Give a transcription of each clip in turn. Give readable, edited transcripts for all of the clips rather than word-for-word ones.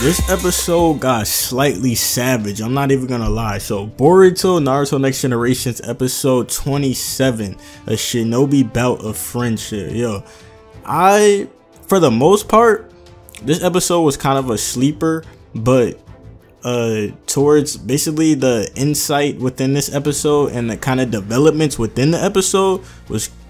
This episode got slightly savage, I'm not even gonna lie. So Boruto Naruto Next Generations episode 27, a shinobi bout of friendship. Yo, for the most part, this episode was kind of a sleeper, but towards basically the insight within this episode and the kind of developments within the episode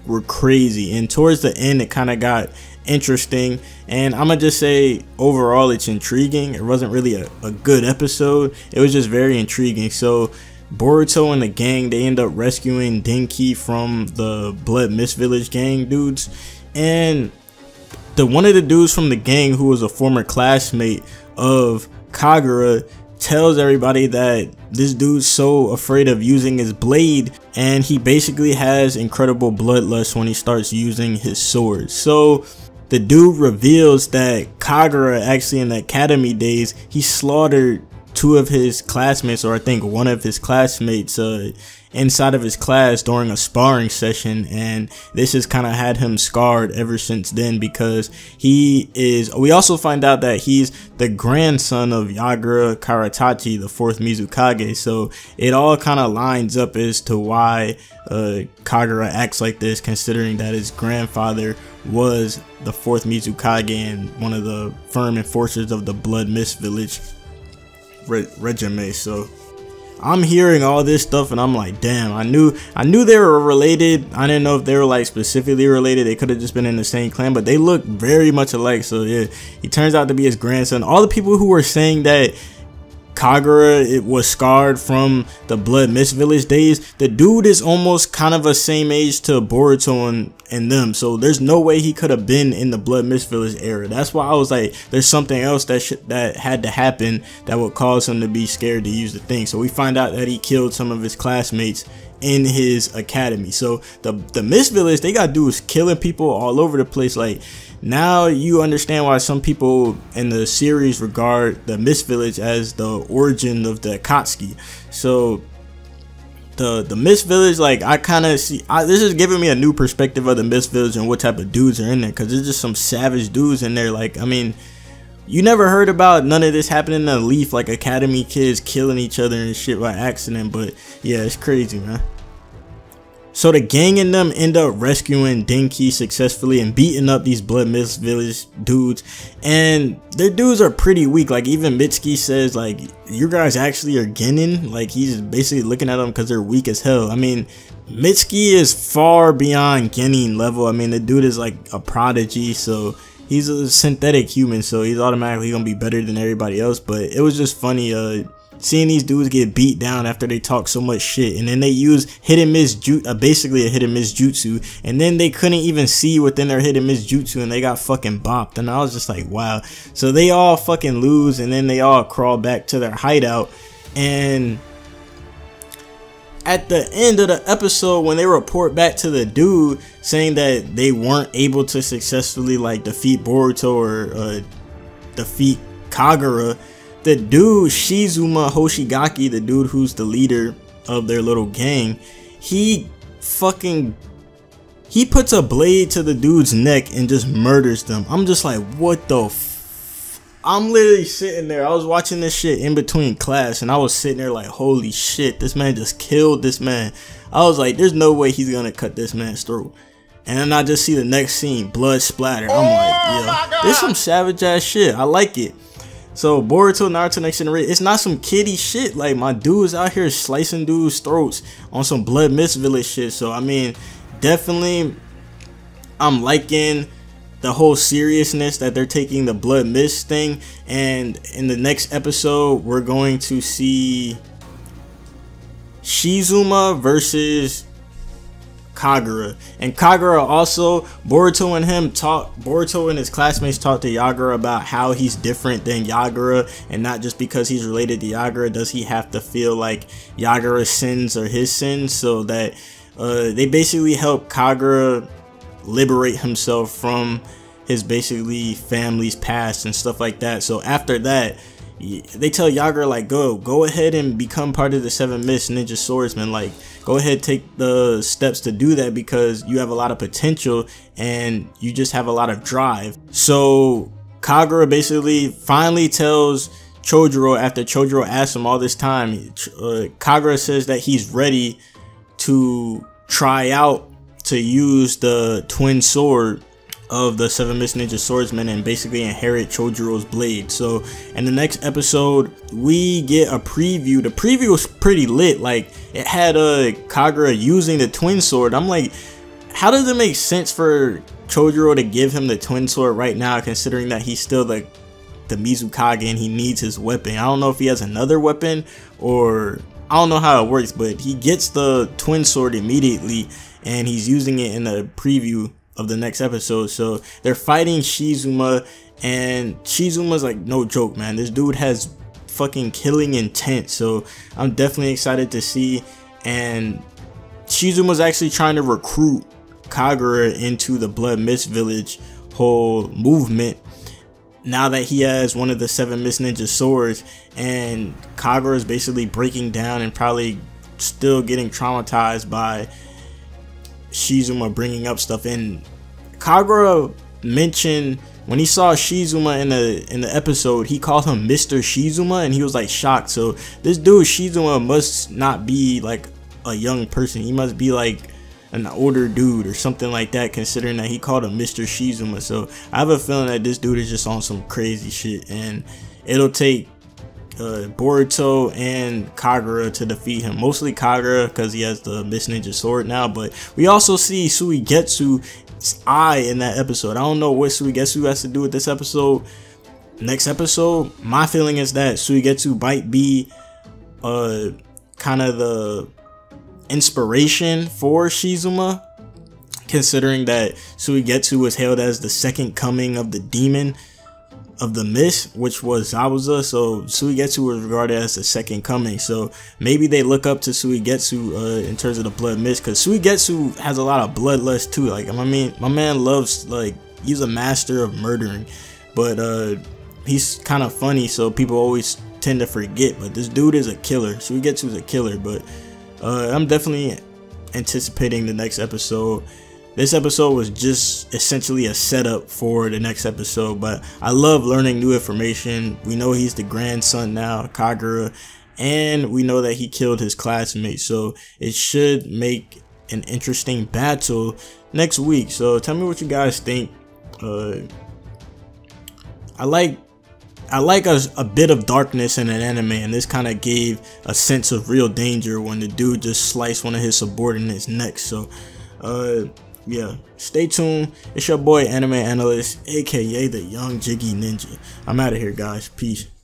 were crazy, and towards the end it kind of got interesting. And I'm gonna just say overall it's intriguing. It wasn't really a good episode, it was just very intriguing. So Boruto and the gang, they end up rescuing Denki from the Blood Mist Village gang dudes, and one of the dudes from the gang, who was a former classmate of Kagura, tells everybody that this dude's so afraid of using his blade, and he basically has incredible bloodlust when he starts using his sword. So the dude reveals that Kagura, actually in the academy days, he slaughtered two of his classmates, or I think one of his classmates, inside of his class during a sparring session, and this has kind of had him scarred ever since then, because we also find out that he's the grandson of Yagura Karatachi, the fourth Mizukage. So it all kind of lines up as to why Kagura acts like this, considering that his grandfather was the fourth Mizukage and one of the firm enforcers of the Blood Mist Village regime. So I'm hearing all this stuff and I'm like, damn, I knew they were related. I didn't know if they were like specifically related. They could have just been in the same clan, but they look very much alike. So yeah, he turns out to be his grandson. All the people who were saying that Kagura was scarred from the Blood Mist Village days, the dude is almost kind of the same age to Boruto and them, so there's no way he could have been in the Blood Mist Village era. That's why I was like, there's something else that had to happen that would cause him to be scared to use the thing. So we find out that he killed some of his classmates in his academy. So the Mist Village, they got dudes killing people all over the place. Like, now you understand why some people in the series regard the Mist Village as the origin of the Akatsuki. So the Mist Village, like, I kind of see, this is giving me a new perspective of the Mist Village and what type of dudes are in there, because there's just some savage dudes in there. Like, I mean, you never heard about none of this happening in the Leaf, like academy kids killing each other and shit by accident, but yeah, it's crazy, man. So the gang and them end up rescuing Denki successfully and beating up these Blood Mist Village dudes, and their dudes are pretty weak. Like, even Mitsuki says, like, you guys actually are Genin. Like, he's basically looking at them because they're weak as hell. I mean, Mitsuki is far beyond Genin level. I mean, the dude is like a prodigy, so he's a synthetic human, so he's automatically gonna be better than everybody else. But it was just funny seeing these dudes get beat down after they talk so much shit, and then they use hidden miss basically a hidden miss jutsu, and then they couldn't even see within their hidden miss jutsu and they got fucking bopped. And I was just like, wow. So they all fucking lose, and then they all crawl back to their hideout. And at the end of the episode, when they report back to the dude saying that they weren't able to successfully like defeat Boruto or defeat Kagura, the dude Shizuma Hoshigaki, the dude who's the leader of their little gang, he puts a blade to the dude's neck and just murders them. I'm just like, what the I'm literally sitting there, I was watching this shit in between class, and I was sitting there like, holy shit, this man just killed this man. I was like, there's no way he's gonna cut this man's throat. And then I just see the next scene, blood splatter. I'm like, yeah, this is some savage ass shit. I like it. So Boruto Naruto Next Generation, it's not some kiddie shit. Like, my dude's out here slicing dudes' throats on some Blood Mist Village shit. So I mean, definitely I'm liking the whole seriousness that they're taking the Blood Mist thing. And in the next episode, we're going to see Shizuma versus Kagura. And Kagura also, Boruto and his classmates talked to Yagura about how he's different than Yagura, and not just because he's related to Yagura does he have to feel like Yagura's sins are his sins. So that they basically help Kagura liberate himself from his basically family's past and stuff like that. So after that, they tell Yagura, like, go ahead and become part of the 7 Mist Ninja Swordsmen. Like, go ahead, take the steps to do that, because you have a lot of potential and you just have a lot of drive. So Kagura basically finally tells Chojuro, after Chojuro asks him all this time, Kagura says that he's ready to try out to use the twin sword of the 7 Mist Ninja Swordsmen and basically inherit Chojuro's blade. So in the next episode we get a preview. The preview was pretty lit. Like, it had Kagura using the twin sword. I'm like, how does it make sense for Chojuro to give him the twin sword right now, considering that he's still the Mizukage and he needs his weapon? I don't know if he has another weapon, or I don't know how it works, but he gets the twin sword immediately and he's using it in the preview of the next episode. So they're fighting Shizuma, and Shizuma's like no joke, man. This dude has fucking killing intent, so I'm definitely excited to see. And Shizuma's actually trying to recruit Kagura into the Blood Mist Village whole movement now that he has one of the 7 Mist Ninja swords, and Kagura is basically breaking down and probably still getting traumatized by Shizuma bringing up stuff. And Kagura mentioned when he saw Shizuma in the episode, he called him Mr. Shizuma, and he was like shocked. So this dude Shizuma must not be like a young person. He must be like an older dude or something like that, considering that he called him Mr. Shizuma. So I have a feeling that this dude is just on some crazy shit, and it'll take Boruto and Kagura to defeat him. Mostly Kagura because he has the Mist Ninja sword now, but we also see Suigetsu's eye in that episode. I don't know what Suigetsu has to do with this episode. Next episode, my feeling is that Suigetsu might be kind of the inspiration for Shizuma, considering that Suigetsu was hailed as the second coming of the demon of the mist, which was Zabuza. So Suigetsu was regarded as the second coming. So maybe they look up to Suigetsu in terms of the blood mist, because Suigetsu has a lot of bloodlust too. Like, I mean, my man loves, like, he's a master of murdering, but he's kind of funny, so people always tend to forget. But this dude is a killer. Suigetsu is a killer. But I'm definitely anticipating the next episode. This episode was just essentially a setup for the next episode, but I love learning new information. We know he's the grandson now, Kagura, and we know that he killed his classmate, so it should make an interesting battle next week. So tell me what you guys think. I like a bit of darkness in an anime, and this kind of gave a sense of real danger when the dude just sliced one of his subordinates' neck. So yeah, stay tuned. It's your boy AnimeAnalyst, aka the Young Jiggy Ninja. I'm out of here, guys. Peace.